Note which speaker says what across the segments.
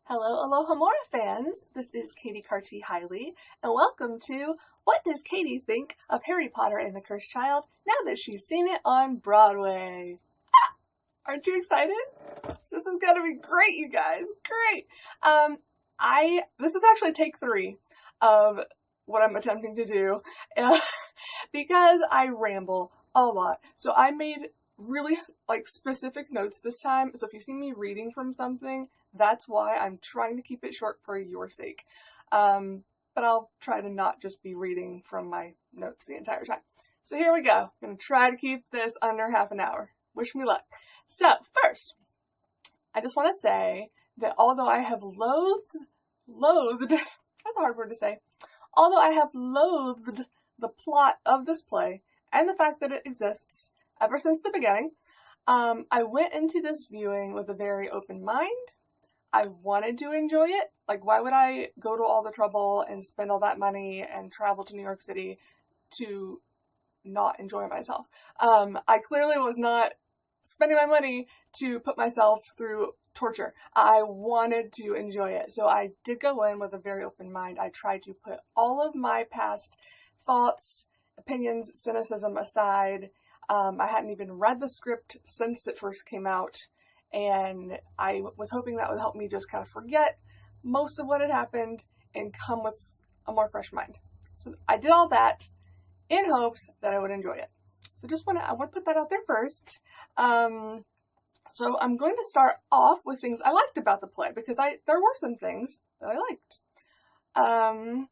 Speaker 1: Hello, Alohomora fans! This is Katy Hiley, and welcome to What Does Katy Think of Harry Potter and the Cursed Child now that she's seen it on Broadway? Aren't you excited? This is gonna be great, you guys! Great! This is actually take 3 of what I'm attempting to do because I ramble a lot. So I made really specific notes this time. So if you see me reading from something, that's why. I'm trying to keep it short for your sake. But I'll try to not just be reading from my notes the entire time. So here we go. I'm going to try to keep this under half an hour. Wish me luck. So first, I just want to say that although I have loathed, that's a hard word to say, although I have loathed the plot of this play and the fact that it exists ever since the beginning, I went into this viewing with a very open mind. I wanted to enjoy it. Why would I go to all the trouble and spend all that money and travel to New York City to not enjoy myself? I clearly was not spending my money to put myself through torture. I wanted to enjoy it. So I did go in with a very open mind. I tried to put all of my past thoughts, opinions, cynicism aside. I hadn't even read the script since it first came out, and I was hoping that would help me just kind of forget most of what had happened and come with a more fresh mind. So I did all that in hopes that I would enjoy it. So I want to put that out there first. So I'm going to start off with things I liked about the play, because there were some things that I liked.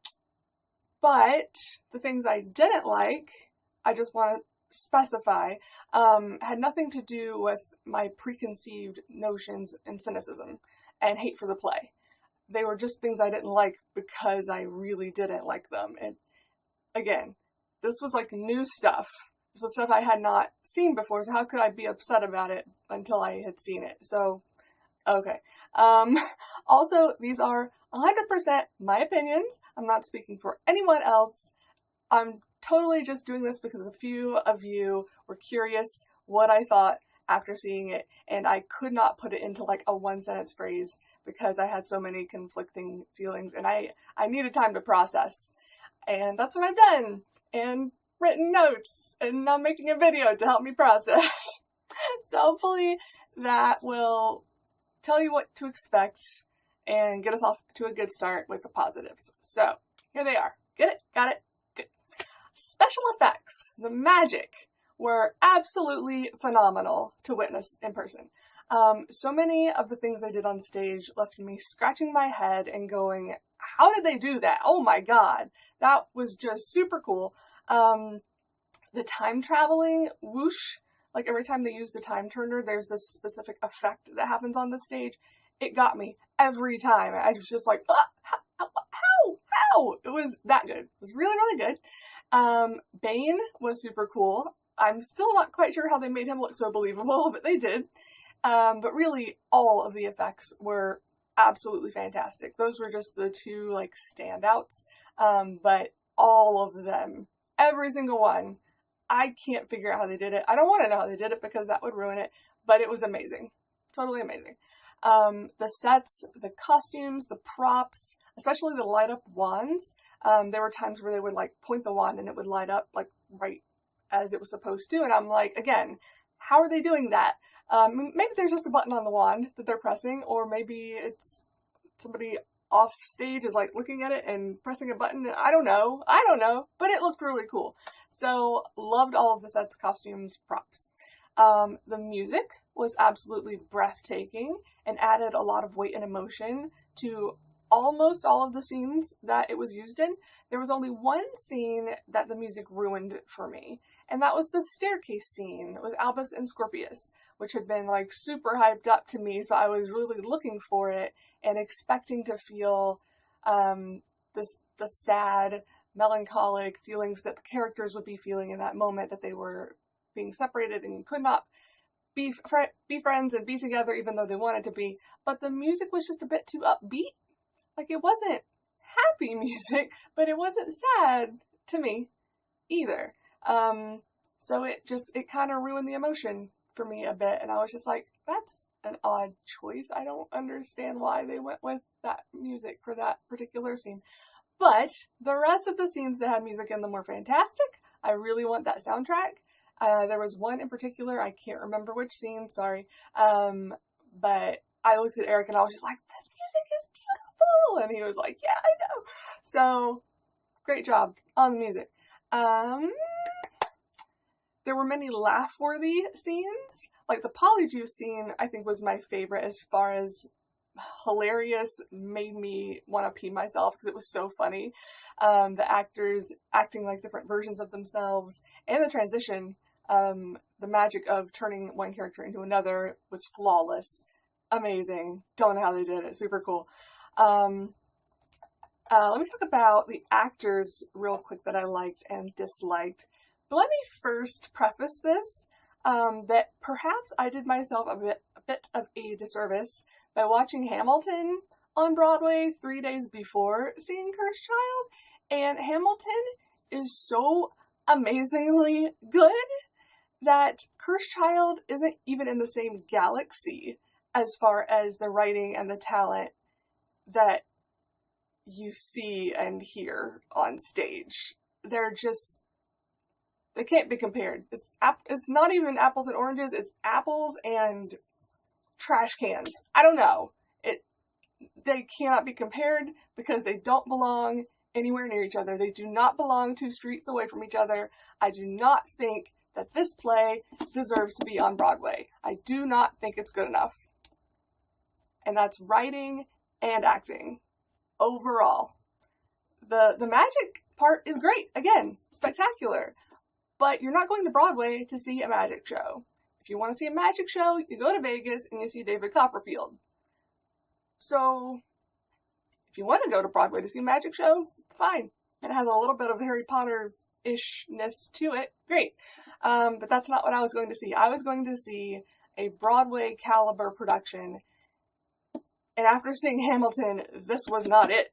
Speaker 1: But the things I didn't like, I just want to specify, had nothing to do with my preconceived notions and cynicism and hate for the play. They were just things I didn't like because I really didn't like them. And again, this was new stuff. This was stuff I had not seen before, so how could I be upset about it until I had seen it? So, okay. Also, these are 100% my opinions. I'm not speaking for anyone else. I'm totally just doing this because a few of you were curious what I thought after seeing it, and I could not put it into a one-sentence phrase because I had so many conflicting feelings, and I needed time to process. And that's what I've done, and written notes, and I'm making a video to help me process. So hopefully that will tell you what to expect and get us off to a good start with the positives. So here they are. Get it? Got it? Good. Special effects, the magic, were absolutely phenomenal to witness in person. So many of the things they did on stage left me scratching my head and going, how did they do that? Oh my god, that was just super cool. The time traveling whoosh, every time they use the time turner, there's this specific effect that happens on the stage. It got me every time. I was just like, how? It was that good. It was really, really good. Bane was super cool. I'm still not quite sure how they made him look so believable, but they did. But really, all of the effects were absolutely fantastic. Those were just the two, standouts. But all of them, every single one, I can't figure out how they did it. I don't want to know how they did it because that would ruin it, but it was amazing. Totally amazing. The sets, the costumes, the props, especially the light up wands. There were times where they would point the wand and it would light up right as it was supposed to. And I'm like, again, how are they doing that? Maybe there's just a button on the wand that they're pressing, or maybe it's somebody off stage is looking at it and pressing a button. I don't know, but it looked really cool. So loved all of the sets, costumes, props. The music was absolutely breathtaking and added a lot of weight and emotion to almost all of the scenes that it was used in. There was only one scene that the music ruined for me, and that was the staircase scene with Albus and Scorpius, which had been super hyped up to me, so I was really looking for it and expecting to feel the sad, melancholic feelings that the characters would be feeling in that moment that they were being separated and could not be friends and be together even though they wanted to be. But the music was just a bit too upbeat. It wasn't happy music, but it wasn't sad to me either. So it kind of ruined the emotion for me a bit, and I was just like, that's an odd choice. I don't understand why they went with that music for that particular scene. But the rest of the scenes that had music in them were fantastic. I really want that soundtrack. There was one in particular, I can't remember which scene, sorry. But I looked at Eric and I was just like, this music is beautiful! And he was like, yeah, I know. So, great job on the music. There were many laugh-worthy scenes. Like the Polyjuice scene, I think, was my favorite as far as hilarious, made me want to pee myself because it was so funny. The actors acting like different versions of themselves, and the transition, the magic of turning one character into another was flawless. Amazing. Don't know how they did it. Super cool. Let me talk about the actors real quick that I liked and disliked. But let me first preface this, that perhaps I did myself a bit of a disservice by watching Hamilton on Broadway 3 days before seeing Cursed Child. And Hamilton is so amazingly good that Cursed Child isn't even in the same galaxy as far as the writing and the talent that you see and hear on stage. They can't be compared. It's not even apples and oranges, it's apples and trash cans. I don't know. They cannot be compared because they don't belong anywhere near each other. They do not belong 2 streets away from each other. I do not think that this play deserves to be on Broadway. I do not think it's good enough. And that's writing and acting. Overall. The magic part is great. Again, spectacular. But you're not going to Broadway to see a magic show. If you want to see a magic show, you go to Vegas and you see David Copperfield. So, if you want to go to Broadway to see a magic show, fine. It has a little bit of Harry Potter-ishness to it. Great. But that's not what I was going to see. I was going to see a Broadway caliber production. And after seeing Hamilton, this was not it.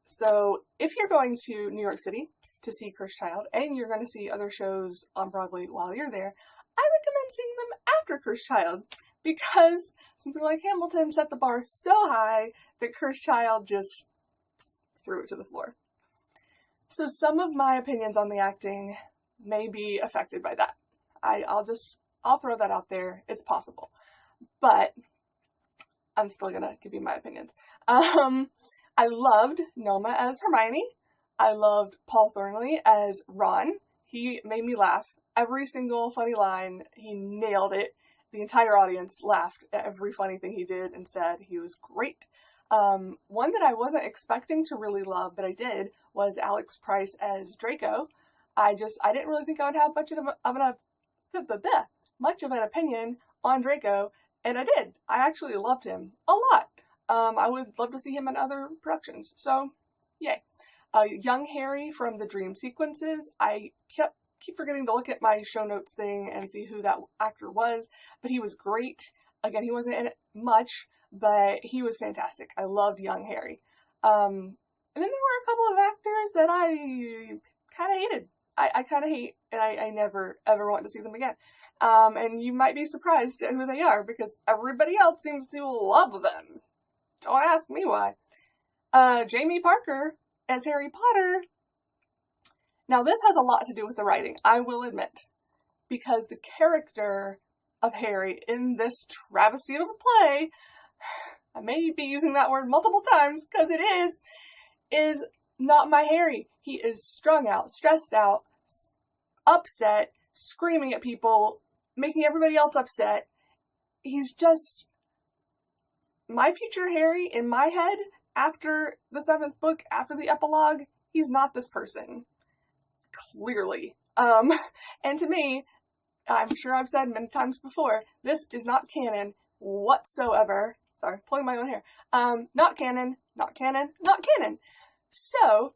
Speaker 1: So, if you're going to New York City to see Cursed Child, and you're going to see other shows on Broadway while you're there, I recommend seeing them after Cursed Child, because something like Hamilton set the bar so high that Cursed Child just threw it to the floor. So some of my opinions on the acting may be affected by that. I'll throw that out there. It's possible. But I'm still gonna give you my opinions. I loved Noma as Hermione. I loved Paul Thornley as Ron. He made me laugh. Every single funny line, he nailed it. The entire audience laughed at every funny thing he did and said. He was great. One that I wasn't expecting to really love, but I did, was Alex Price as Draco. I didn't really think I would have much of an opinion on Draco, and I did. I actually loved him a lot. I would love to see him in other productions, so yay. Young Harry from the Dream Sequences, I keep forgetting to look at my show notes thing and see who that actor was, but he was great. Again, he wasn't in it much, but he was fantastic. I loved young Harry. And then there were a couple of actors that I kind of hated. I kind of hate, and I never, ever want to see them again. And you might be surprised at who they are, because everybody else seems to love them. Don't ask me why. Jamie Parker as Harry Potter. Now, this has a lot to do with the writing, I will admit, because the character of Harry in this travesty of a play, I may be using that word multiple times because it is not my Harry. He is strung out, stressed out, upset, screaming at people, making everybody else upset. He's just my future Harry in my head after the 7th book, after the epilogue. He's not this person. Clearly. And to me, I'm sure I've said many times before, this is not canon whatsoever. Sorry, pulling my own hair. Not canon, not canon, not canon. So,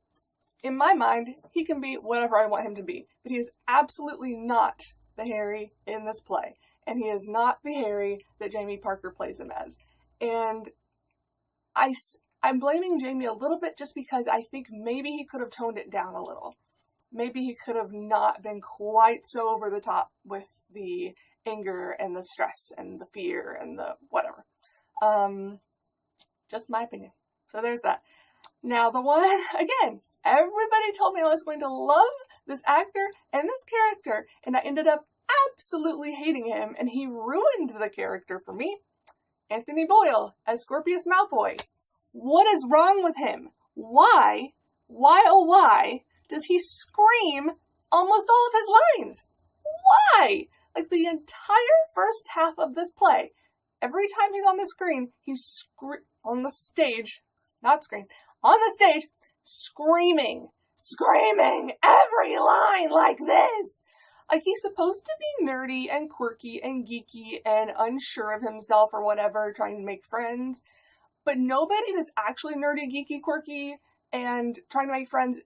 Speaker 1: in my mind, he can be whatever I want him to be. But he is absolutely not the Harry in this play. And he is not the Harry that Jamie Parker plays him as. And I'm blaming Jamie a little bit just because I think maybe he could have toned it down a little. Maybe he could have not been quite so over the top with the anger and the stress and the fear and the whatever. Just my opinion. So there's that. Now the one, again, everybody told me I was going to love this actor and this character, and I ended up absolutely hating him, and he ruined the character for me. Anthony Boyle as Scorpius Malfoy. What is wrong with him? Why, oh why, does he scream almost all of his lines? Why? Like the entire first half of this play, every time he's on the screen, he's on the stage screaming every line like this. Like he's supposed to be nerdy and quirky and geeky and unsure of himself or whatever, trying to make friends. But nobody that's actually nerdy, geeky, quirky, and trying to make friends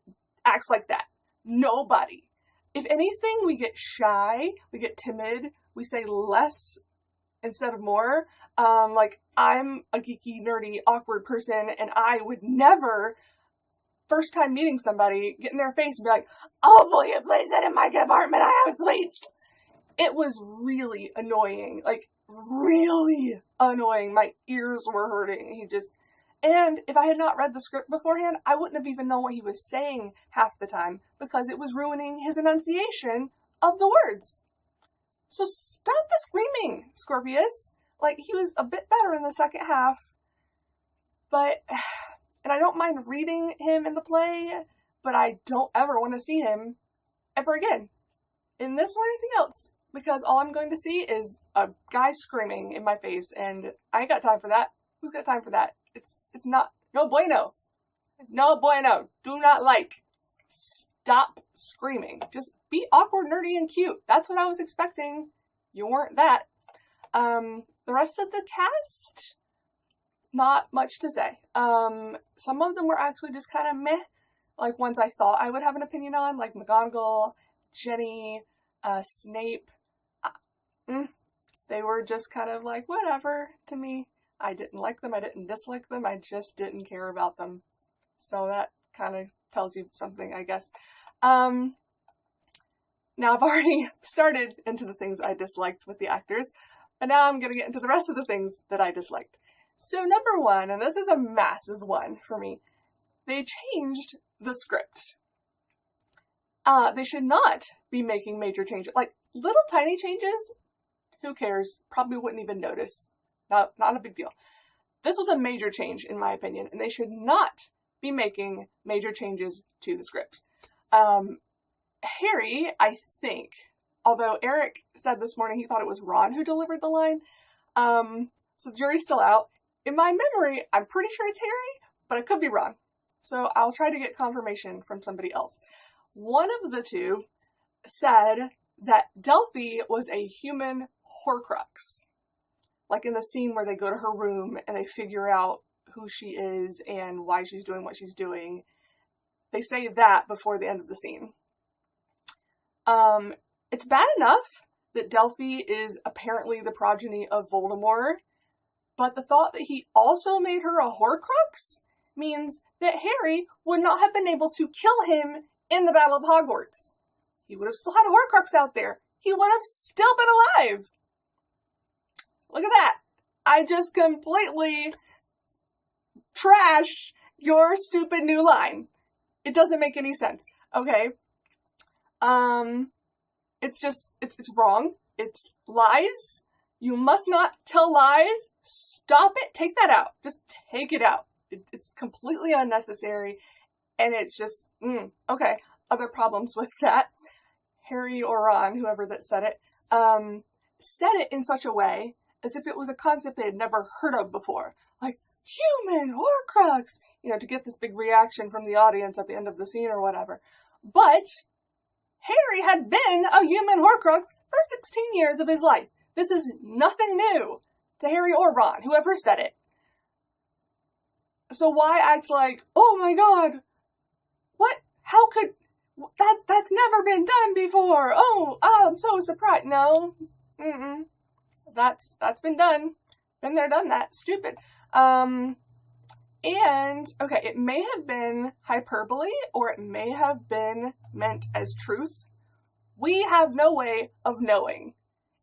Speaker 1: acts like that. Nobody. If anything, we get shy, we get timid, we say less instead of more. Like, I'm a geeky, nerdy, awkward person, and I would never, first time meeting somebody, get in their face and be like, oh, will you please sit in my compartment? I have sweets. It was really annoying. Like, really annoying. My ears were hurting. And if I had not read the script beforehand, I wouldn't have even known what he was saying half the time because it was ruining his enunciation of the words. So stop the screaming, Scorpius. Like, he was a bit better in the second half, and I don't mind reading him in the play, but I don't ever want to see him ever again in this or anything else, because all I'm going to see is a guy screaming in my face, and I ain't got time for that. Who's got time for that? It's not, no bueno. No bueno. Do not like. Stop screaming. Just be awkward, nerdy, and cute. That's what I was expecting. You weren't that. The rest of the cast, not much to say. Some of them were actually just kind of meh, like ones I thought I would have an opinion on, like McGonagall, Jenny, Snape. They were just kind of like, whatever, to me. I didn't like them, I didn't dislike them, I just didn't care about them. So that kind of tells you something, I guess. Now I've already started into the things I disliked with the actors, but now I'm going to get into the rest of the things that I disliked. So number one, and this is a massive one for me, they changed the script. They should not be making major changes. Like, little tiny changes, who cares? Probably wouldn't even notice. Not a big deal. This was a major change, in my opinion, and they should not be making major changes to the script. Harry, I think, although Eric said this morning he thought it was Ron who delivered the line, so the jury's still out. In my memory, I'm pretty sure it's Harry, but I could be wrong. So I'll try to get confirmation from somebody else. One of the two said that Delphi was a human Horcrux. Like in the scene where they go to her room and they figure out who she is and why she's doing what she's doing. They say that before the end of the scene. It's bad enough that Delphi is apparently the progeny of Voldemort, but the thought that he also made her a Horcrux means that Harry would not have been able to kill him in the Battle of Hogwarts. He would have still had a Horcrux out there. He would have still been alive. Look at that. I just completely trashed your stupid new line. It doesn't make any sense. Okay. It's wrong. It's lies. You must not tell lies. Stop it. Take that out. Just take it out. It's completely unnecessary. And it's just, okay. Other problems with that. Harry or Ron, whoever that said it in such a way as if it was a concept they had never heard of before. Like, human Horcrux! To get this big reaction from the audience at the end of the scene or whatever. But Harry had been a human Horcrux for 16 years of his life. This is nothing new to Harry or Ron, whoever said it. So why act like, oh my god, what? How could... That's never been done before. Oh, I'm so surprised. No. That's been done. Been there, done that. Stupid. And, okay, it may have been hyperbole, or it may have been meant as truth. We have no way of knowing.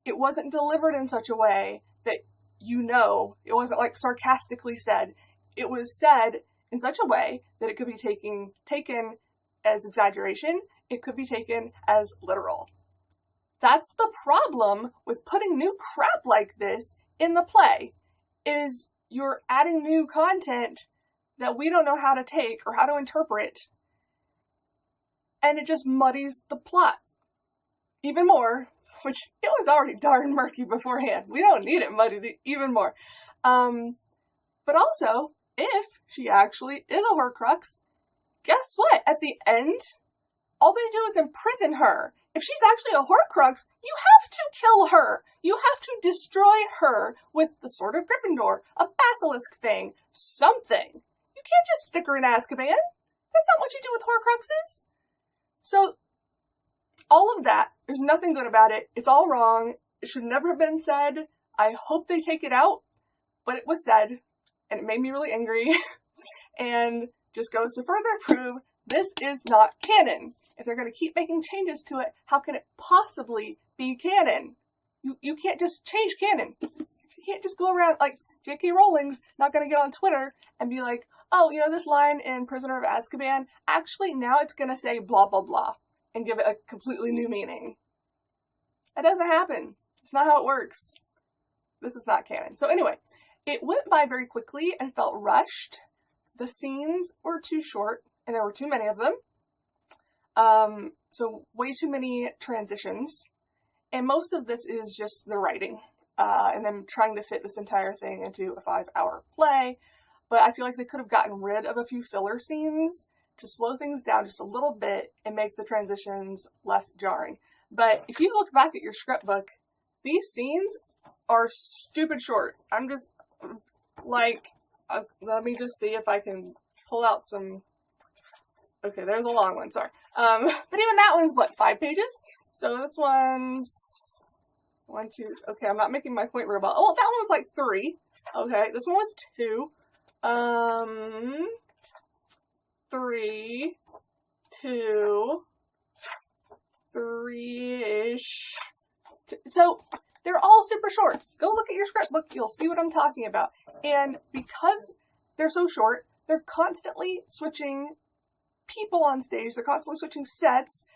Speaker 1: it wasn't delivered in such a way that it wasn't like sarcastically said. It was said in such a way that it could be taken as exaggeration. It could be taken as literal. That's the problem with putting new crap like this in the play, is you're adding new content that we don't know how to take or how to interpret, and it just muddies the plot even more, which it was already darn murky beforehand. We don't need it muddied even more. But also, if she actually is a Horcrux, guess what? At the end, all they do is imprison her. If she's actually a Horcrux, you have to kill her. You have to destroy her with the Sword of Gryffindor, a basilisk thing, something. You can't just stick her in Azkaban. That's not what you do with Horcruxes. So, all of that, there's nothing good about it. It's all wrong. It should never have been said. I hope they take it out, but it was said, and it made me really angry, and just goes to further prove this is not canon. If they're going to keep making changes to it, how can it possibly be canon? You can't just change canon. You can't just go around, like, J.K. Rowling's not going to get on Twitter and be like, oh, this line in Prisoner of Azkaban, actually now it's going to say blah, blah, blah, and give it a completely new meaning. That doesn't happen. It's not how it works. This is not canon. So anyway, it went by very quickly and felt rushed. The scenes were too short, and there were too many of them. So way too many transitions. And most of this is just the writing. And then trying to fit this entire thing into a 5-hour play. But I feel like they could have gotten rid of a few filler scenes to slow things down just a little bit and make the transitions less jarring. But if you look back at your script book, these scenes are stupid short. I'm just, like, let me just see if I can pull out some. Okay, there's a long one, sorry. But even that one's, 5 pages? So this one's 1, 2, okay, I'm not making my point real well. Oh, that one was 3. Okay, this one was 2. 3, 2, 3-ish. So they're all super short. Go look at your script book, you'll see what I'm talking about. And because they're so short, they're constantly switching people on stage, they're constantly switching sets,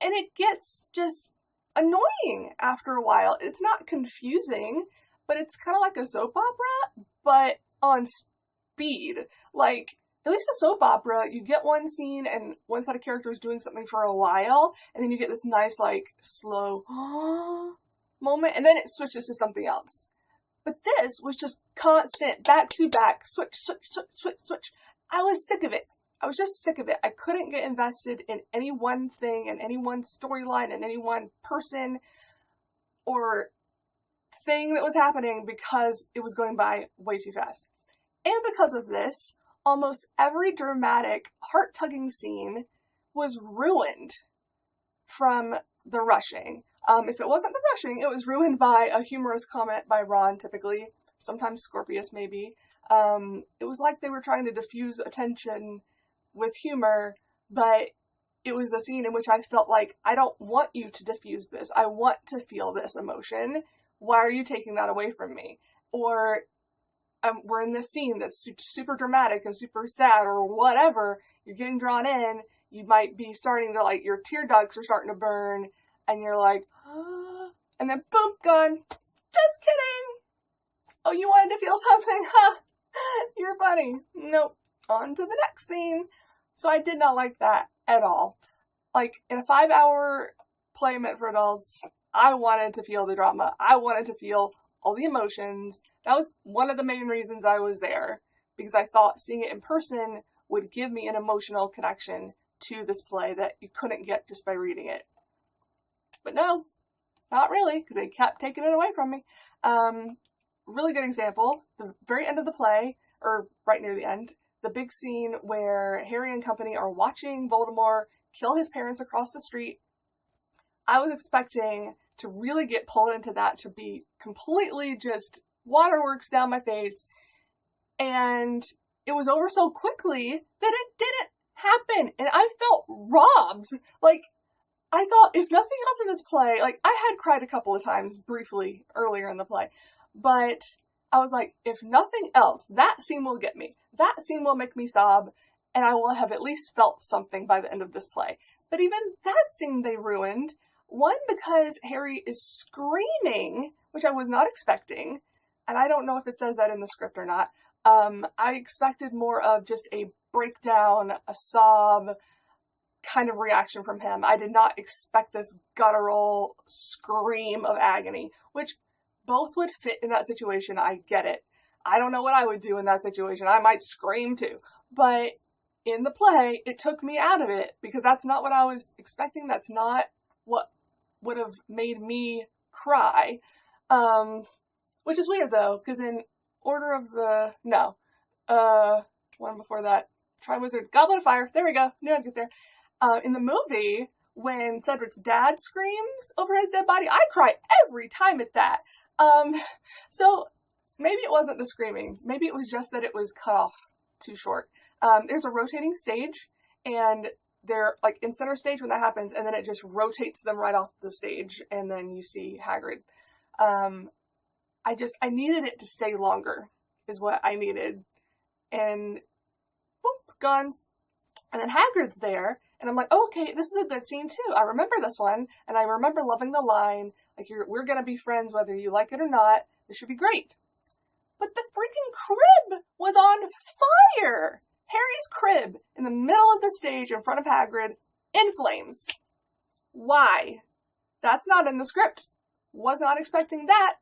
Speaker 1: and it gets just annoying after a while. It's not confusing, but it's kind of like a soap opera, but on speed. Like, at least a soap opera, you get one scene and one set of characters doing something for a while, and then you get this nice, slow moment, and then it switches to something else. But this was just constant, back to back, switch, switch, switch, switch, switch. I was sick of it. I was just sick of it. I couldn't get invested in any one thing, in any one storyline, in any one person or thing that was happening because it was going by way too fast. And because of this, almost every dramatic, heart-tugging scene was ruined from the rushing. If it wasn't the rushing, it was ruined by a humorous comment by Ron, typically. Sometimes Scorpius, maybe. It was like they were trying to diffuse attention with humor, but it was a scene in which I felt like, I don't want you to diffuse this. I want to feel this emotion. Why are you taking that away from me? Or we're in this scene that's super dramatic and super sad or whatever. You're getting drawn in. You might be starting to, your tear ducts are starting to burn, and you're like, ah, and then boom, gone. Just kidding. Oh, you wanted to feel something? Huh? You're funny. Nope. On to the next scene. So I did not like that at all. In a 5-hour play meant for adults, I wanted to feel the drama. I wanted to feel all the emotions. That was one of the main reasons I was there, because I thought seeing it in person would give me an emotional connection to this play that you couldn't get just by reading it. But no, not really, because they kept taking it away from me. Really good example, the very end of the play, or right near the end, the big scene where Harry and company are watching Voldemort kill his parents across the street. I was expecting to really get pulled into that, to be completely just waterworks down my face, and it was over so quickly that it didn't happen, and I felt robbed. I thought, if nothing else in this play, like, I had cried a couple of times briefly earlier in the play, but I was like, if nothing else, that scene will get me. That scene will make me sob, and I will have at least felt something by the end of this play. But even that scene they ruined. One, because Harry is screaming, which I was not expecting, and I don't know if it says that in the script or not. I expected more of just a breakdown, a sob kind of reaction from him. I did not expect this guttural scream of agony, which both would fit in that situation. I get it. I don't know what I would do in that situation. I might scream too. But in the play, it took me out of it because that's not what I was expecting. That's not what would have made me cry. Which is weird though, because in Order of the... No. One before that. Triwizard. Goblet of Fire. There we go. Knew I'd get there. In the movie, when Cedric's dad screams over his dead body, I cry every time at that. So maybe it wasn't the screaming. Maybe it was just that it was cut off too short. There's a rotating stage, and they're like in center stage when that happens, and then it just rotates them right off the stage, and then you see Hagrid. I needed it to stay longer, is what I needed. And boop, gone. And then Hagrid's there, and I'm like, oh, okay, this is a good scene too. I remember this one, and I remember loving the line, like, we're gonna be friends whether you like it or not. This should be great. But the freaking crib was on fire! Harry's crib in the middle of the stage in front of Hagrid in flames. Why? That's not in the script. Was not expecting that.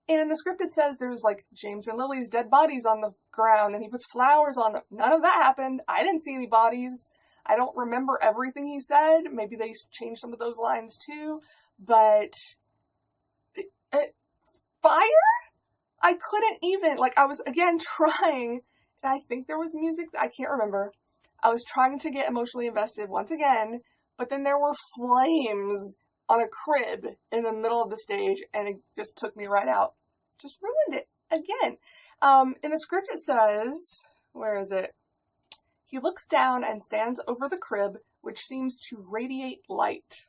Speaker 1: And in the script it says there's like James and Lily's dead bodies on the ground and he puts flowers on them. None of that happened. I didn't see any bodies. I don't remember everything he said. Maybe they changed some of those lines too. But fire? I couldn't even, like, I was again trying, and I think there was music, I can't remember. I was trying to get emotionally invested once again, but then there were flames on a crib in the middle of the stage, and it just took me right out. Just ruined it again. In the script it says, where is it? He looks down and stands over the crib, which seems to radiate light.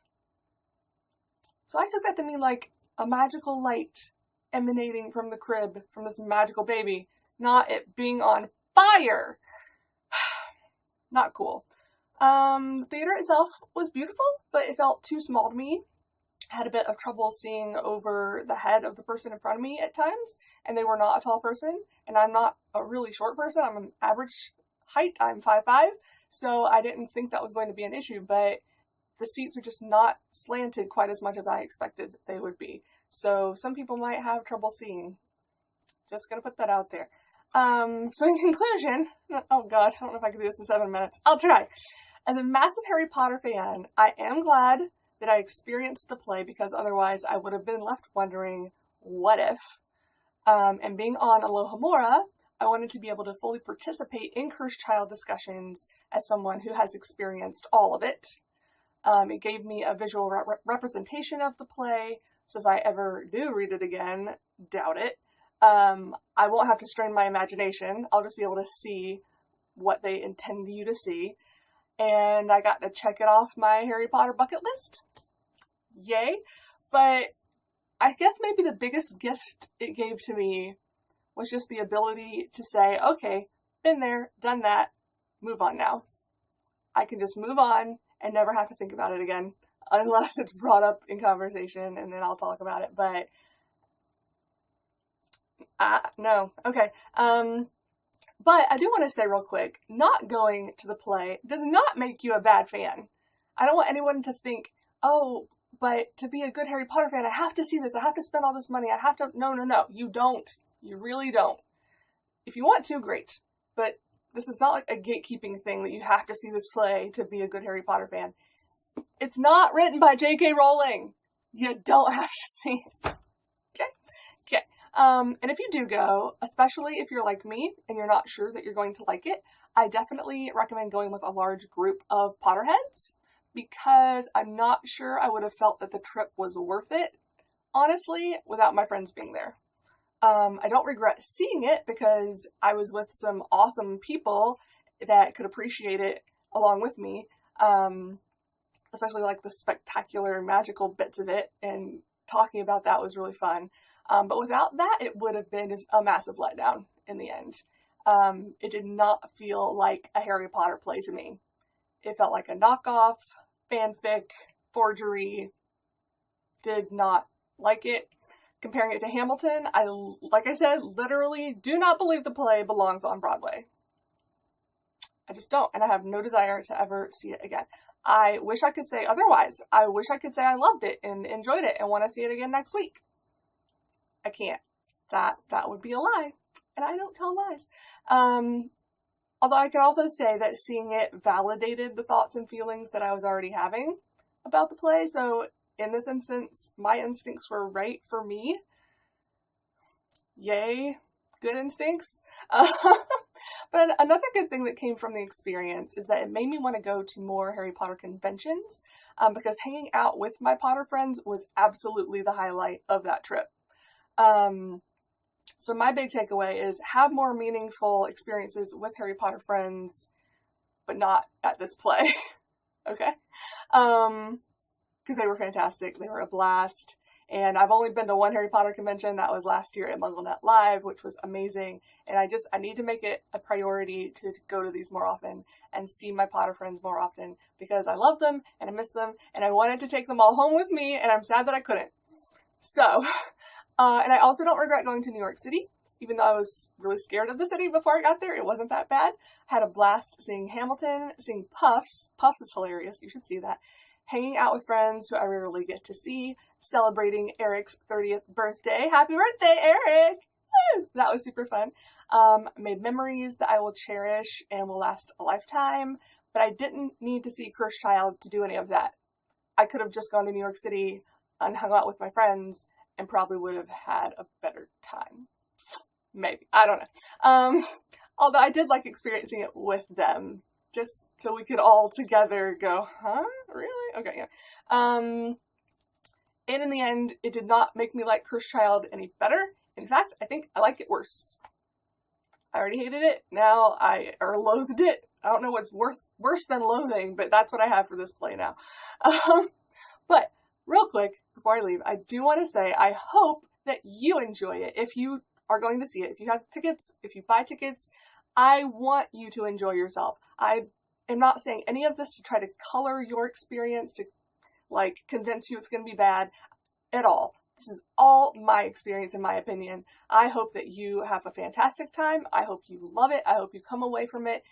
Speaker 1: So I took that to mean like a magical light emanating from the crib, from this magical baby, not it being on fire. Not cool. The theater itself was beautiful, but it felt too small to me. I had a bit of trouble seeing over the head of the person in front of me at times, and they were not a tall person, and I'm not a really short person. I'm an average height. I'm 5'5", so I didn't think that was going to be an issue, but the seats are just not slanted quite as much as I expected they would be. So some people might have trouble seeing. Just gonna put that out there. So in conclusion, oh god, I don't know if I can do this in 7 minutes. I'll try. As a massive Harry Potter fan, I am glad that I experienced the play because otherwise I would have been left wondering, what if? And being on Alohomora, I wanted to be able to fully participate in Cursed Child discussions as someone who has experienced all of it. It gave me a visual representation of the play, so if I ever do read it again, doubt it, I won't have to strain my imagination. I'll just be able to see what they intend you to see. And I got to check it off my Harry Potter bucket list. Yay. But I guess maybe the biggest gift it gave to me was just the ability to say, okay, been there, done that, move on now. I can just move on and never have to think about it again, unless it's brought up in conversation, and then I'll talk about it, but no. Okay. But I do want to say real quick, not going to the play does not make you a bad fan. I don't want anyone to think, oh, but to be a good Harry Potter fan, I have to see this, I have to spend all this money, I have to... No, you don't. You really don't. If you want to, great. But this is not like a gatekeeping thing that you have to see this play to be a good Harry Potter fan. It's not written by J.K. Rowling. You don't have to see it. Okay. And if you do go, especially if you're like me and you're not sure that you're going to like it, I definitely recommend going with a large group of Potterheads because I'm not sure I would have felt that the trip was worth it, honestly, without my friends being there. I don't regret seeing it because I was with some awesome people that could appreciate it along with me. especially like the spectacular magical bits of it, and talking about that was really fun. But without that, it would have been just a massive letdown in the end. It did not feel like a Harry Potter play to me. It felt like a knockoff, fanfic, forgery. Did not like it. Comparing it to Hamilton, like I said, literally do not believe the play belongs on Broadway. I just don't, and I have no desire to ever see it again. I wish I could say otherwise. I wish I could say I loved it and enjoyed it and want to see it again next week. I can't. That would be a lie, and I don't tell lies. Although I can also say that seeing it validated the thoughts and feelings that I was already having about the play, so in this instance, my instincts were right for me. Yay, good instincts. But another good thing that came from the experience is that it made me want to go to more Harry Potter conventions, because hanging out with my Potter friends was absolutely the highlight of that trip. So my big takeaway is have more meaningful experiences with Harry Potter friends, but not at this play. Okay? Because they were fantastic. They were a blast. And I've only been to one Harry Potter convention. That was last year at MuggleNet Live, which was amazing. And I need to make it a priority to go to these more often and see my Potter friends more often, because I love them and I miss them and I wanted to take them all home with me, and I'm sad that I couldn't. So, and I also don't regret going to New York City, even though I was really scared of the city before I got there. It wasn't that bad. I had a blast seeing Hamilton, seeing Puffs. Puffs is hilarious. You should see that. Hanging out with friends who I rarely get to see, celebrating Eric's 30th birthday. Happy birthday, Eric! Woo! That was super fun. Made memories that I will cherish and will last a lifetime, but I didn't need to see Cursed Child to do any of that. I could have just gone to New York City and hung out with my friends and probably would have had a better time. Maybe. I don't know. Although I did like experiencing it with them, just so we could all together go, huh? Really? Okay, yeah. And in the end, it did not make me like Cursed Child any better. In fact, I think I like it worse. I already hated it. Now or loathed it. I don't know what's worse than loathing, but that's what I have for this play now. But real quick, before I leave, I do want to say I hope that you enjoy it. If you are going to see it, if you have tickets, if you buy tickets, I want you to enjoy yourself. I am not saying any of this to try to color your experience, to like convince you it's going to be bad at all. This is all my experience and my opinion. I hope that you have a fantastic time. I hope you love it. I hope you come away from it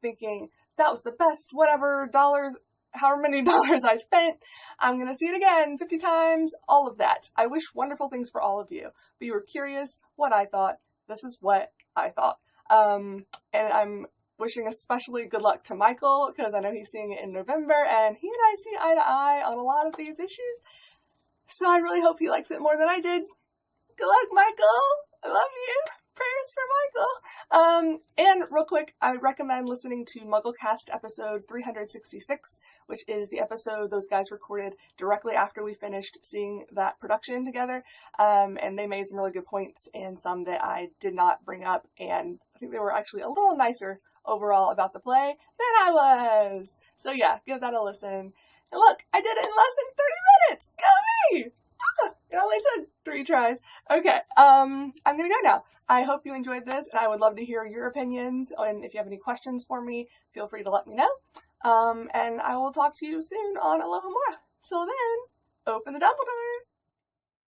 Speaker 1: thinking, that was the best whatever dollars, however many dollars I spent. I'm going to see it again 50 times, all of that. I wish wonderful things for all of you. But you were curious what I thought. This is what I thought. And I'm wishing especially good luck to Michael, because I know he's seeing it in November, and he and I see eye to eye on a lot of these issues. So I really hope he likes it more than I did. Good luck, Michael! I love you! Prayers for Michael! And real quick, I recommend listening to MuggleCast episode 366, which is the episode those guys recorded directly after we finished seeing that production together. And they made some really good points and some that I did not bring up, and I think they were actually a little nicer overall about the play than I was. So yeah, give that a listen. And look, I did it in less than 30 minutes! Go me! It only took 3 tries. Okay, I'm gonna go now. I hope you enjoyed this, and I would love to hear your opinions, and if you have any questions for me, feel free to let me know. And I will talk to you soon on Alohomora. So then, open the Dumbledore!